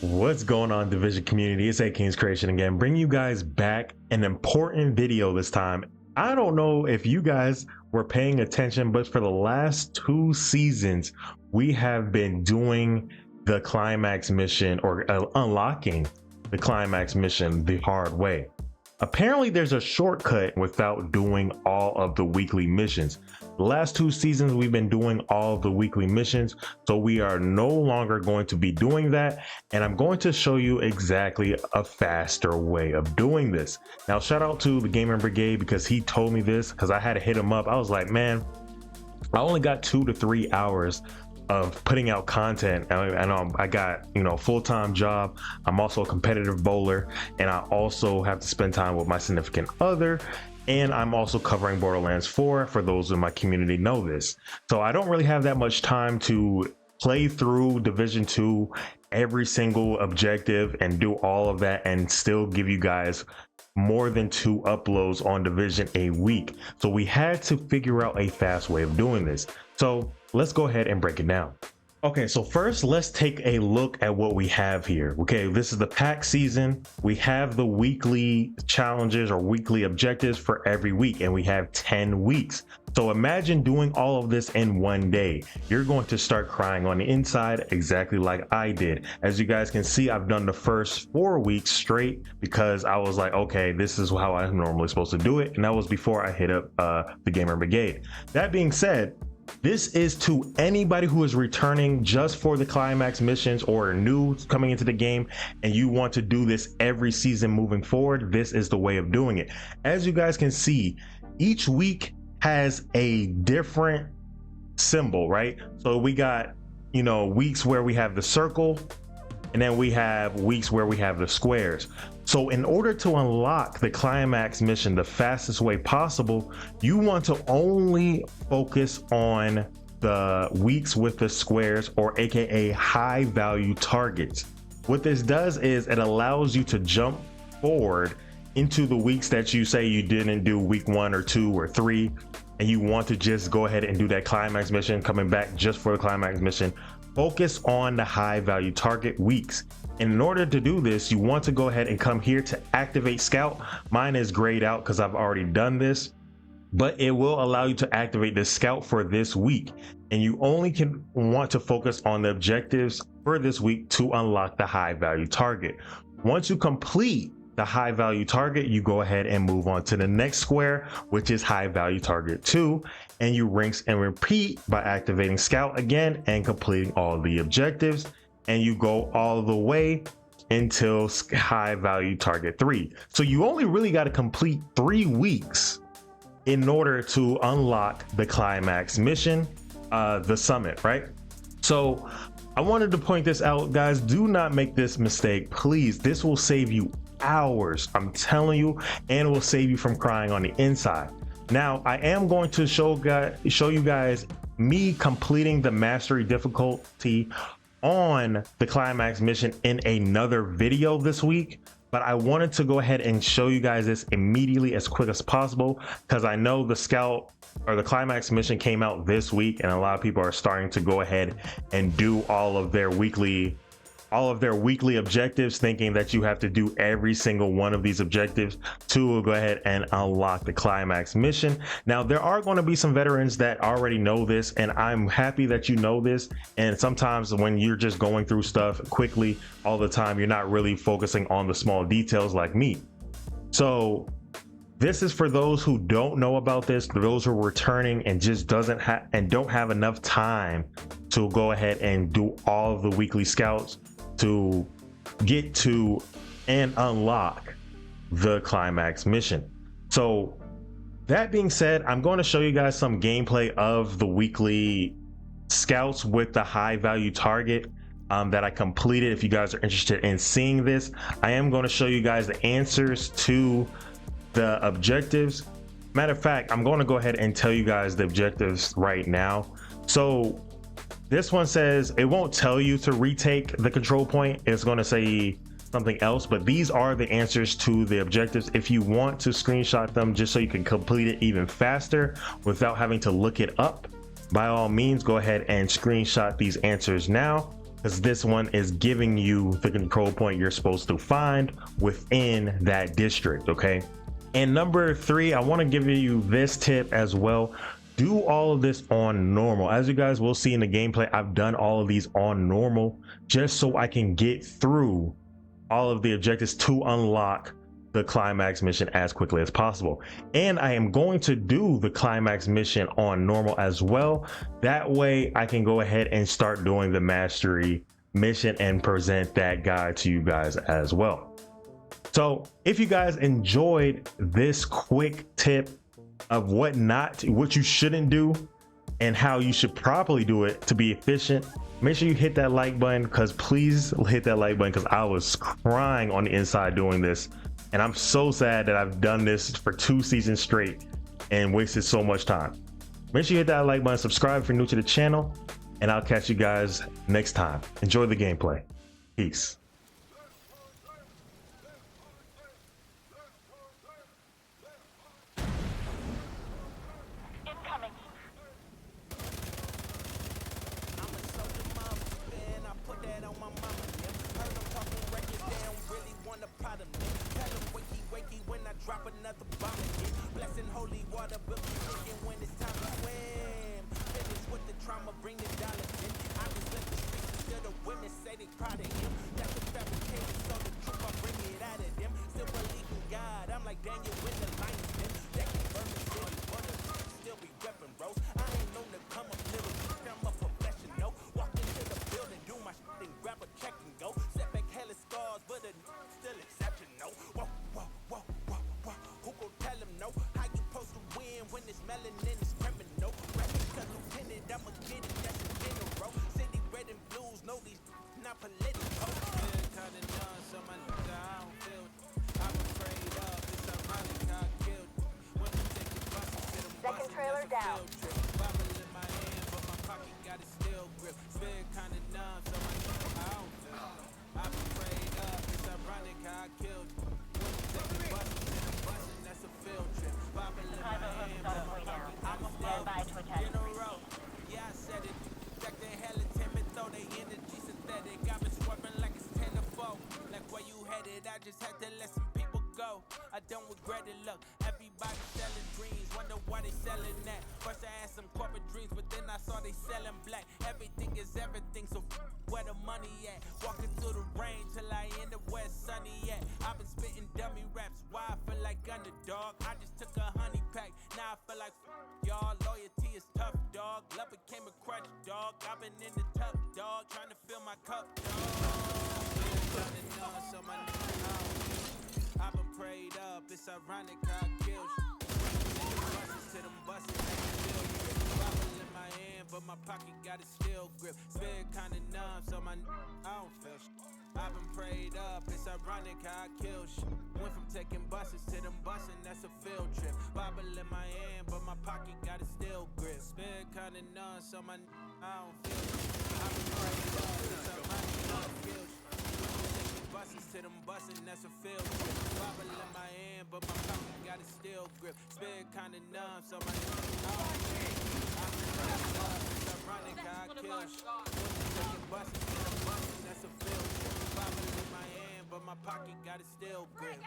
What's going on, Division community? It's AKingsCreation again, bringing you guys back an important video this time. I don't know if you guys were paying attention, but for the last 2 seasons, we have been doing the climax mission or unlocking the climax mission the hard way. Apparently there's a shortcut without doing all of the weekly missions. The last 2 seasons we've been doing all of the weekly missions, so we are no longer going to be doing that, and I'm going to show you exactly a faster way of doing this. Now shout out to the Gamer Brigade because he told me this, because I had to hit him up. I was like, man, I only got 2 to 3 hours of putting out content, and I got, full-time job. I'm also a competitive bowler, and I also have to spend time with my significant other, and I'm also covering Borderlands 4 for those in my community know this. So I don't really have that much time to play through Division 2 every single objective and do all of that and still give you guys more than 2 uploads on Division a week. So we had to figure out a fast way of doing this. So let's go ahead and break it down. Okay, so first let's take a look at what we have here. Okay, this is the Pact season. We have the weekly challenges or weekly objectives for every week, and we have 10 weeks. So imagine doing all of this in one day. You're going to start crying on the inside, exactly like I did. As you guys can see, I've done the first 4 weeks straight because I was like, okay, this is how I'm normally supposed to do it. And that was before I hit up the Gamer Brigade. That being said, this is to anybody who is returning just for the climax missions or new coming into the game and you want to do this every season moving forward. This is the way of doing it. As you guys can see, each week has a different symbol, right? So we got, weeks where we have the circle, and then we have weeks where we have the squares. So in order to unlock the climax mission the fastest way possible, you want to only focus on the weeks with the squares, or AKA high value targets. What this does is it allows you to jump forward into the weeks that you say you didn't do week 1 or 2 or 3, and you want to just go ahead and do that climax mission, coming back just for the climax mission. Focus on the high value target weeks. And in order to do this, you want to go ahead and come here to activate scout. Mine is grayed out because I've already done this, but it will allow you to activate the scout for this week. And you only can want to focus on the objectives for this week to unlock the high value target. Once you complete the high value target, you go ahead and move on to the next square, which is high value target 2, and you rinse and repeat by activating scout again and completing all the objectives, and you go all the way until high value target 3. So you only really got to complete 3 weeks in order to unlock the climax mission, the summit, right? So I wanted to point this out, guys. Do not make this mistake, please. This will save you hours, I'm telling you, and it will save you from crying on the inside. Now I am going to show you guys me completing the mastery difficulty on the climax mission in another video this week, but I wanted to go ahead and show you guys this immediately as quick as possible because I know the scout or the climax mission came out this week, and a lot of people are starting to go ahead and do all of their weekly objectives, thinking that you have to do every single one of these objectives to go ahead and unlock the climax mission. Now there are going to be some veterans that already know this, and I'm happy that you know this. And sometimes when you're just going through stuff quickly all the time, you're not really focusing on the small details like me. So this is for those who don't know about this, those who are returning and just don't have enough time to go ahead and do all of the weekly scouts to get to and unlock the climax mission. So that being said, I'm going to show you guys some gameplay of the weekly scouts with the high value target that I completed. If you guys are interested in seeing this, I am going to show you guys the answers to the objectives. Matter of fact, I'm going to go ahead and tell you guys the objectives right now. So this one says it won't tell you to retake the control point. It's going to say something else, but these are the answers to the objectives. If you want to screenshot them just so you can complete it even faster without having to look it up, by all means, go ahead and screenshot these answers now. because this one is giving you the control point you're supposed to find within that district. Okay, and number 3, I want to give you this tip as well. Do all of this on normal. As you guys will see in the gameplay, I've done all of these on normal just so I can get through all of the objectives to unlock the climax mission as quickly as possible. And I am going to do the climax mission on normal as well. That way I can go ahead and start doing the mastery mission and present that guide to you guys as well. So if you guys enjoyed this quick tip of what you shouldn't do and how you should properly do it to be efficient, make sure you hit that like button, because please hit that like button, because I was crying on the inside doing this, and I'm so sad that I've done this for 2 seasons straight and wasted so much time. Make sure you hit that like button, subscribe if you're new to the channel, and I'll catch you guys next time. Enjoy the gameplay. Peace. Drop another bomb again. Blessing holy water, but be thinking when it's time to swim. Finish with the trauma, bring the dollars in. I just left the streets until the women say they proud of him. That's a fabricated, so the truth I bring it out of them. Still believe in God, I'm like Daniel when the lion's den. They can burn the city, but still be repping, bro. I ain't known to come up little, I'm a professional. Walk into the building, do my shit, and grab a check and go. Setback hella scars, but still exceptional. Whoa, whoa, whoa, whoa. Who gon' tell him no? How you supposed to win when it's melanin is criminal? Rapping cause lieutenant, I'ma get it, that's a general. City red and blues, know these not political. Kinda done, so my nigga, I don't feel. I'm afraid of, it's ironic I killed. When you take the buses to them buses, trailer down. Bible in my hand, but my pocket got a steel grip. Spirit kinda numb, so my nigga, I don't feel. I'm afraid of, it's ironic I killed. When you take the buses to them buses, that's a field trip. Bible in my hand, but my pocket got a steel grip. General, yeah, I said it. Jack they hella timid, though they energy synthetic. I've been swerving like it's 10 to 4. Like where you headed, I just had to let some people go. I don't regret it, look. Everybody selling dreams, wonder why they selling that. First I had some corporate dreams, but then I saw they selling black. Everything is everything, so where the money at? Walking through the rain till I end up where it's sunny at. I've been spitting dummy raps, why I feel like underdog. I just took a honey pack, now I feel like y'all. Loyalty is tough, dog. Love became a crutch, dog. I've been in the tough, dog, trying to fill my cup, dog. So my I've been prayed up, it's ironic I killed you. Buses to them buses, Bible in my hand, but my pocket got a steel grip. Spirit kinda numb, so my I don't feel shit. I've been prayed up, it's ironic how I kill shit. Went from taking buses to them busing, that's a field trip. Bible in my hand, but my pocket got a steel grip. Spirit kinda numb, so my I don't feel shit. I've been prayed up, it's ironic how I kill shit. Buses to them busing, that's a field trip. Bible in my hand, but my pocket got a steel grip. Spirit kinda numb, so my it's ironic how I kill shit. Taking buses to them busing, that's a field trip. Bible in my hand, but my pocket got a steel grip.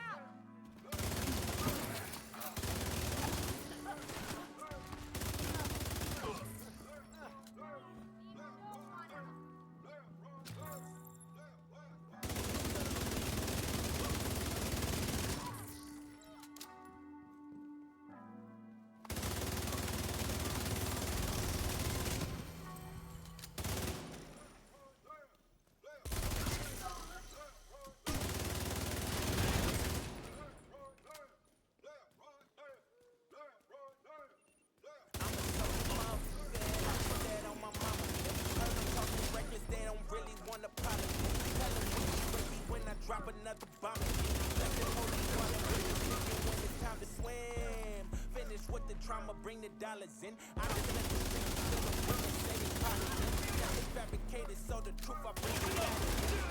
Drop another bomb again. Blessing holy water, thinking when it's time to swim. Finish with the trauma, bring the dollars in. I just let the streets till the women say they proud of them. That is fabricated, so the truth I bring it out.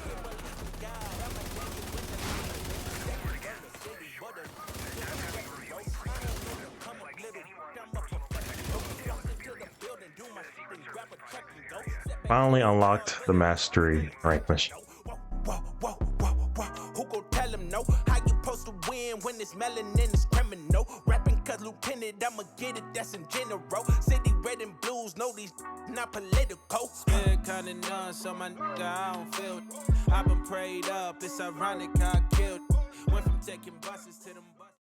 Can't believe in God, I'm like Daniel with the lion. Burn the city, but I ain't know to come up little. I'm a professional. Walk into the building, do my shit and grab a check and go. Finally unlocked the mastery rank mission. Who gon' tell him no? How you supposed to win when it's melanin is criminal? Rapping cause lieutenant, I'ma get it, that's in general. City red and blues, know these not political. Spirit kinda numb, so my nigga, I don't feel it. I've been prayed up, it's ironic I killed. Went from taking buses to them.